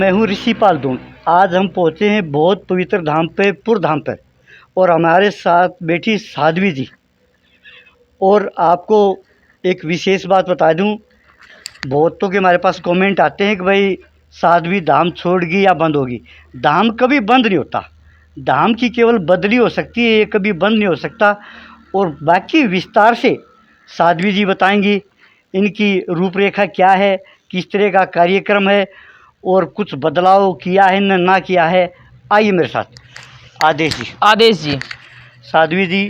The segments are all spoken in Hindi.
मैं हूँ ऋषि पाल दून। आज हम पहुँचे हैं बहुत पवित्र धाम पे, पुर धाम पर, और हमारे साथ बैठी साध्वी जी। और आपको एक विशेष बात बता दूं, बहुतों के हमारे पास कमेंट आते हैं कि भाई साध्वी धाम छोड़गी या बंद होगी। धाम कभी बंद नहीं होता, धाम की केवल बदली हो सकती है, ये कभी बंद नहीं हो सकता। और बाकी विस्तार से साध्वी जी बताएंगी इनकी रूपरेखा क्या है, किस तरह का कार्यक्रम है और कुछ बदलाव किया है ना किया है। आइए मेरे साथ। आदेश जी। साध्वी जी,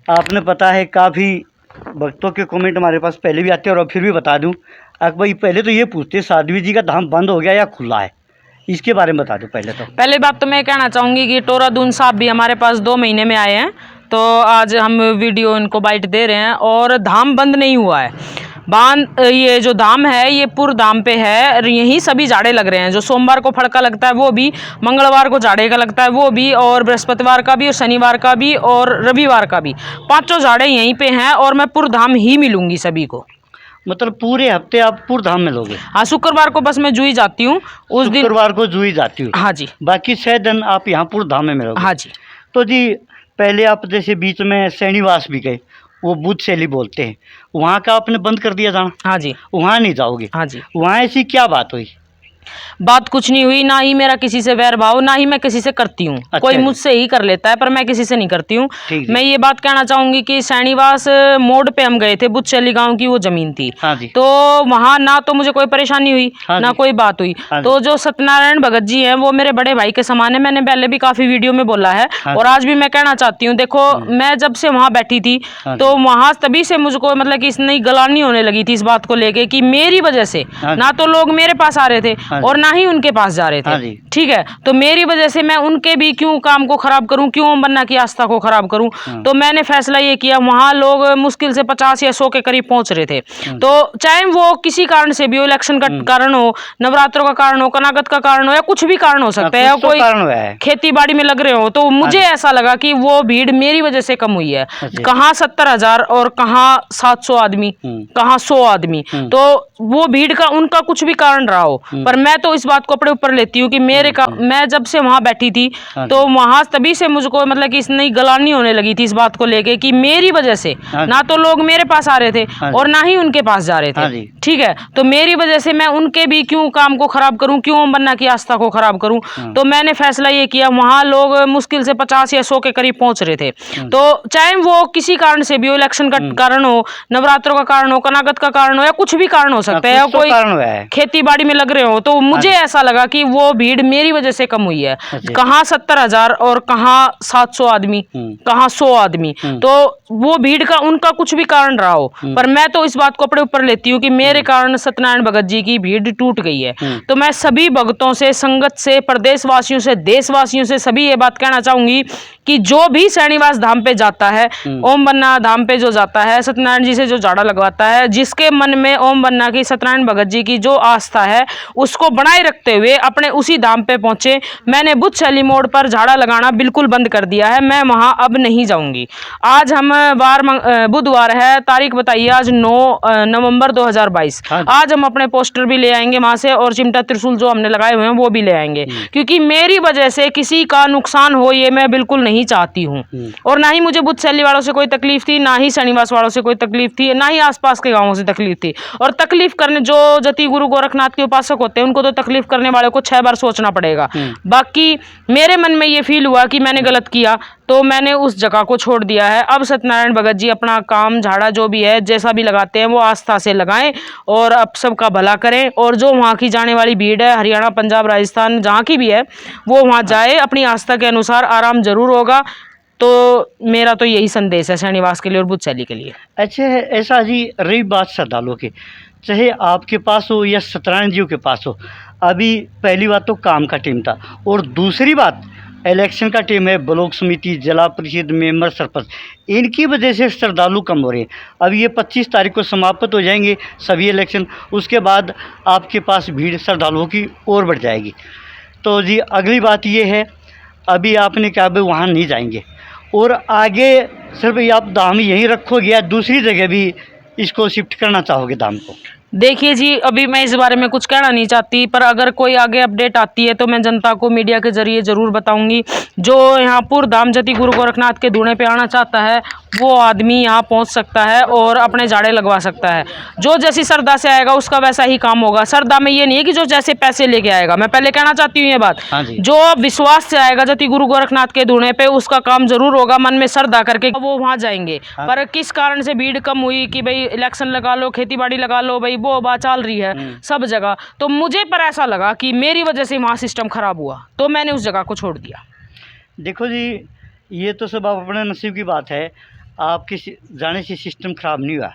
आपने पता है काफ़ी भक्तों के कमेंट हमारे पास पहले भी आते हैं, और फिर भी बता दूं, भाई पहले तो ये पूछते साध्वी जी का धाम बंद हो गया या खुला है, इसके बारे में बता दो। पहले बात तो मैं कहना चाहूँगी कि टोरा दून साहब भी हमारे पास 2 महीने में आए हैं, तो आज हम वीडियो इनको बाइट दे रहे हैं। और धाम बंद नहीं हुआ है। ये जो धाम है ये पुर धाम पे है, यहीं सभी जाड़े लग रहे हैं। जो सोमवार को फड़का लगता है वो भी, मंगलवार को जाड़े का लगता है वो भी, और बृहस्पतिवार का भी, और शनिवार का भी, और रविवार का भी। 5 जाड़े यहीं पे हैं और मैं पुर धाम ही मिलूंगी सभी को। मतलब पूरे हफ्ते आप पुर धाम में लोगे? हाँ, शुक्रवार को बस मैं जुई जाती हूँ, उस दिन शुक्रवार को जुई जाती हूँ। हाँ जी। बाकी 6 दिन आप यहाँ पुर धाम में मिलोगे? हाँ जी। तो जी पहले आप जैसे बीच में शनिवास भी गए, वो बुध शैली बोलते हैं, वहाँ का आपने बंद कर दिया जाना? हाँ जी। वहाँ नहीं जाओगे? हाँ जी। वहाँ ऐसी क्या बात हुई? बात कुछ नहीं हुई, ना ही मेरा किसी से वैर भाव, ना ही मैं किसी से करती हूँ। अच्छा, कोई मुझसे ही कर लेता है, पर मैं किसी से नहीं करती हूँ। मैं ये बात कहना चाहूंगी कि शनिवास मोड़ पे हम गए थे, बुद्धशैली गांव की वो जमीन थी। हाँ जी। तो वहाँ ना तो मुझे कोई परेशानी हुई, हाँ ना कोई बात हुई। तो जो सत्यनारायण भगत जी हैं वो मेरे बड़े भाई के समान है। मैंने पहले भी काफी वीडियो में बोला है, और आज भी मैं कहना चाहती हूँ। देखो, मैं जब से वहाँ बैठी थी तो वहाँ तभी से मुझको मतलब कि इतनी गलानी होने लगी थी इस बात को लेके कि मेरी वजह से ना तो लोग मेरे पास आ रहे थे और ना ही उनके पास जा रहे थे। ठीक है, तो मेरी वजह से मैं उनके भी क्यों काम को खराब करूं, क्यों ओम बन्ना की आस्था को खराब करूं। तो मैंने फैसला ये किया, वहां लोग मुश्किल से 50 या 100 के करीब पहुंच रहे थे। तो चाहे वो किसी कारण से भी हो, इलेक्शन का कारण हो, नवरात्रों का कारण हो, कनागत का कारण हो, या कुछ भी कारण हो सकता है, या कोई खेती बाड़ी में लग रहे हो, तो मुझे ऐसा लगा कि वो भीड़ मेरी वजह से कम हुई है। कहाँ 70,000 और कहाँ 700 आदमी, कहाँ 100 आदमी। तो वो भीड़ का उनका कुछ भी कारण रहा हो, पर मैं तो इस बात को अपने ऊपर लेती हूँ कि मैं जब से वहां बैठी थी तो वहां तभी से मुझको मतलब कि इतनी गलानी होने लगी थी इस बात को लेके कि मेरी वजह से ना तो लोग मेरे पास आ रहे थे और ना ही उनके पास जा रहे थे। ठीक है, तो मेरी वजह से मैं उनके भी क्यों काम को खराब करूं, क्यों ओम बन्ना की आस्था को खराब करूं। तो मैंने फैसला ये किया, वहां लोग मुश्किल से 50 या 100 के करीब पहुंच रहे थे। तो चाहे वो किसी कारण से भी हो, इलेक्शन का कारण हो, नवरात्रों का कारण हो, कनागत का कारण हो, या कुछ भी कारण हो सकता है, या कोई खेती बाड़ी में लग रहे हो, तो मुझे ऐसा लगा कि वो भीड़ मेरी वजह से कम हुई है। कहाँ 70,000 और कहाँ 700 आदमी, कहाँ 100 आदमी। तो वो भीड़ का उनका कुछ भी कारण रहा हो, पर मैं तो इस बात को अपने ऊपर लेती हूँ कि मेरे कारण सत्यनारायण भगत जी की भीड़ टूट गई है। तो मैं सभी भक्तों से, संगत से, प्रदेशवासियों से, देशवासियों से सभी ये बात कहना चाहूंगी कि जो भी शनिवास धाम पे जाता है, ओम बन्ना धाम पे जो जाता है, सत्यनारायण जी से जो झाड़ा लगवाता है, जिसके मन में ओम बन्ना की, सत्यनारायण भगत जी की जो आस्था है उसको बनाए रखते हुए अपने उसी धाम पे पहुंचे। मैंने बुद्धशैली मोड़ पर झाड़ा लगाना बिल्कुल बंद कर दिया है, मैं वहां अब नहीं जाऊंगी। आज हम बुधवार है, तारीख बताइए आज 9 नवंबर 2022। आज हम अपने पोस्टर भी ले आएंगे वहां से, और चिमटा त्रिशूल जो हमने लगाए हुए हैं वो भी ले आएंगे, क्योंकि मेरी वजह से किसी का नुकसान हो ये मैं बिल्कुल नहीं चाहती हूँ। और ना ही मुझे बुद्धशैली वालों से कोई तकलीफ थी, ना ही शनिवास वालों से कोई तकलीफ थी, ना ही आसपास के गांवों से तकलीफ थी। और तकलीफ करने जो जति गुरु गोरखनाथ के उपासक होते हैं उनको तो तकलीफ करने वाले को 6 बार सोचना पड़ेगा। बाकी मेरे मन में ये फील हुआ कि मैंने गलत किया, तो मैंने उस जगह को छोड़ दिया है। अब सत्यनारायण भगत जी अपना काम, झाड़ा जो भी है, जैसा भी लगाते हैं वो आस्था से लगाएं और अब सबका भला करें। और जो वहाँ की जाने वाली भीड़ है, हरियाणा, पंजाब, राजस्थान, जहाँ की भी है, वो वहाँ जाए, अपनी आस्था के अनुसार आराम जरूर होगा। तो मेरा तो यही संदेश है शनिवास के लिए और बुद्धशैली के लिए। अच्छा, ऐसा जी रही बात श्रद्धालुओं की, चाहे आपके पास हो या सत्यनारायण जी के पास हो, अभी पहली बात तो काम का टीम था, और दूसरी बात इलेक्शन का टीम है, ब्लॉक समिति, जिला परिषद, मेंबर, सरपंच, इनकी वजह से श्रद्धालु कम हो रहे हैं। अब ये 25 तारीख को समाप्त हो जाएंगे सभी इलेक्शन, उसके बाद आपके पास भीड़ श्रद्धालुओं की और बढ़ जाएगी। तो जी अगली बात ये है, अभी आपने कहा भाई वहाँ नहीं जाएंगे, और आगे सिर्फ आप दाम यहीं रखोगे या दूसरी जगह भी इसको शिफ्ट करना चाहोगे दाम को? देखिए जी, अभी मैं इस बारे में कुछ कहना नहीं चाहती, पर अगर कोई आगे अपडेट आती है तो मैं जनता को मीडिया के जरिए ज़रूर बताऊंगी। जो यहाँ पुरधाम जति गुरु गोरखनाथ के धूणे पे आना चाहता है वो आदमी यहाँ पहुँच सकता है और अपने जाड़े लगवा सकता है। जो जैसी श्रद्धा से आएगा उसका वैसा ही काम होगा। श्रद्धा में ये नहीं है कि जो जैसे पैसे लेके आएगा, मैं पहले कहना चाहती हूँ ये बात। हाँ जी। जो विश्वास से आएगा जति गुरु गोरखनाथ के धूणे पे, उसका काम जरूर होगा। मन में श्रद्धा करके वो वहाँ जाएंगे। हाँ। पर किस कारण से भीड़ कम हुई कि भाई इलेक्शन लगा लो, खेती बाड़ी लगा लो, भाई वो बात चल रही है सब जगह, तो मुझे पर ऐसा लगा कि मेरी वजह से वहाँ सिस्टम खराब हुआ, तो मैंने उस जगह को छोड़ दिया। देखो जी, ये तो सब आप अपने नसीब की बात है। आपके जाने से सिस्टम ख़राब नहीं हुआ।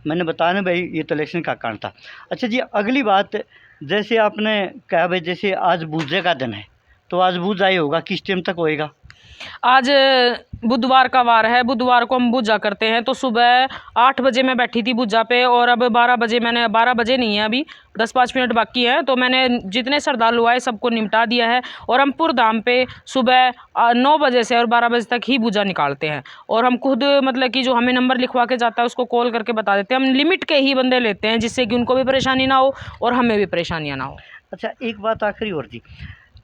मैंने बताया ना भाई, ये तो इलेक्शन का कारण था। अच्छा जी, अगली बात, जैसे आपने कहा भाई जैसे आज पूजा का दिन है, तो आज पूजा ही होगा, किस टाइम तक होएगा? आज बुधवार का वार है, बुधवार को हम पूजा करते हैं। तो सुबह 8 बजे मैं बैठी थी पूजा पे, और अब 12 बजे मैंने 12 बजे नहीं है, अभी 10-5 मिनट बाकी हैं, तो मैंने जितने श्रद्धालु आए सबको निपटा दिया है। और हम पुरधाम पे सुबह 9 बजे से और 12 बजे तक ही पूजा निकालते हैं। और हम खुद मतलब कि जो हमें नंबर लिखवा के जाता है उसको कॉल करके बता देते हैं। हम लिमिट के ही बंदे लेते हैं, जिससे कि उनको भी परेशानी ना हो और हमें भी परेशानियाँ ना हो। अच्छा, एक बात आखिरी और थी,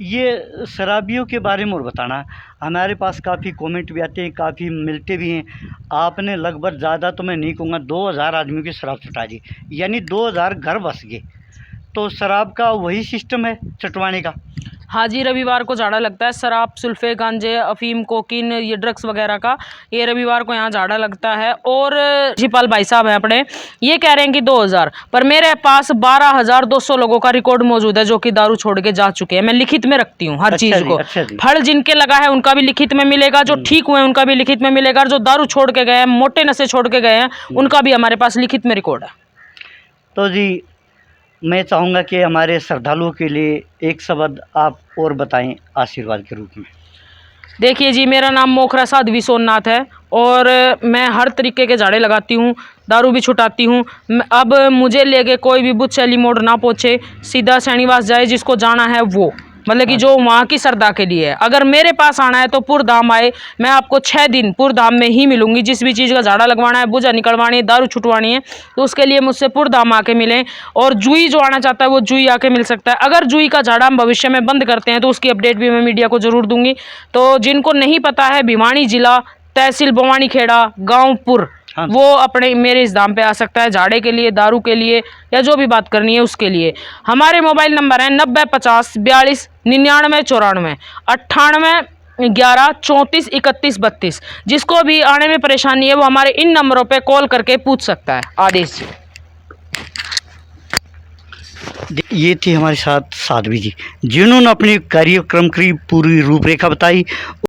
ये शराबियों के बारे में और बताना। हमारे पास काफ़ी कमेंट भी आते हैं, काफ़ी मिलते भी हैं। आपने लगभग ज़्यादा तो मैं नहीं कहूँगा, 2000 आदमियों की शराब छुटा दी, यानी 2000 घर बस गए। तो शराब का वही सिस्टम है चटवाने का? हाँ जी, रविवार को झाड़ा लगता है। शराब, सुल्फे, गांजे, अफीम, कोकीन, ये ड्रग्स वगैरह का ये रविवार को यहाँ झाड़ा लगता है। और जिपाल भाई साहब हैं अपने, ये कह रहे हैं कि 2000, पर मेरे पास 12,200 लोगों का रिकॉर्ड मौजूद है जो कि दारू छोड़ के जा चुके हैं। मैं लिखित में रखती हूँ हर चीज़ को। अच्छा जी। फल जिनके लगा है उनका भी लिखित में मिलेगा, जो ठीक हुए उनका भी लिखित में मिलेगा, और जो दारू छोड़ के गए हैं, मोटे नशे छोड़ के गए हैं, उनका भी हमारे पास लिखित में रिकॉर्ड है। तो जी, मैं चाहूँगा कि हमारे श्रद्धालुओं के लिए एक शब्द आप और बताएं आशीर्वाद के रूप में। देखिए जी, मेरा नाम मोखरा साध्वी सोमनाथ है, और मैं हर तरीके के झाड़े लगाती हूँ, दारू भी छुटाती हूँ। अब मुझे लेके कोई भी बुद्धशैली मोड़ ना पहुँचे, सीधा सैनीवास जाए, जिसको जाना है वो, मतलब कि जो वहाँ की श्रद्धा के लिए है। अगर मेरे पास आना है तो पुरधाम आए, मैं आपको 6 दिन पुरधाम में ही मिलूंगी। जिस भी चीज़ का झाड़ा लगवाना है, बुझा निकलवानी है, दारू छुटवानी है, तो उसके लिए मुझसे पुरधाम आके मिलें। और जुई जो आना चाहता है वो जुई आके मिल सकता है। अगर जुई का झाड़ा हम भविष्य में बंद करते हैं तो उसकी अपडेट भी मैं मीडिया को ज़रूर दूंगी। तो जिनको नहीं पता है, भिवानी जिला, तहसील बवानी खेड़ा, गाँव पुर, हाँ। वो अपने मेरे इस दाम पे आ सकता है, झाड़े के लिए, दारू के लिए, या जो भी बात करनी है उसके लिए। हमारे मोबाइल नंबर है 90 50 42 99 94 98 11 34 31 32। जिसको भी आने में परेशानी है वो हमारे इन नंबरों पे कॉल करके पूछ सकता है। आदेश जी। ये थी हमारे साथ साध्वी जी, जिन्होंने अपने कार्यक्रम की पूरी रूपरेखा बताई।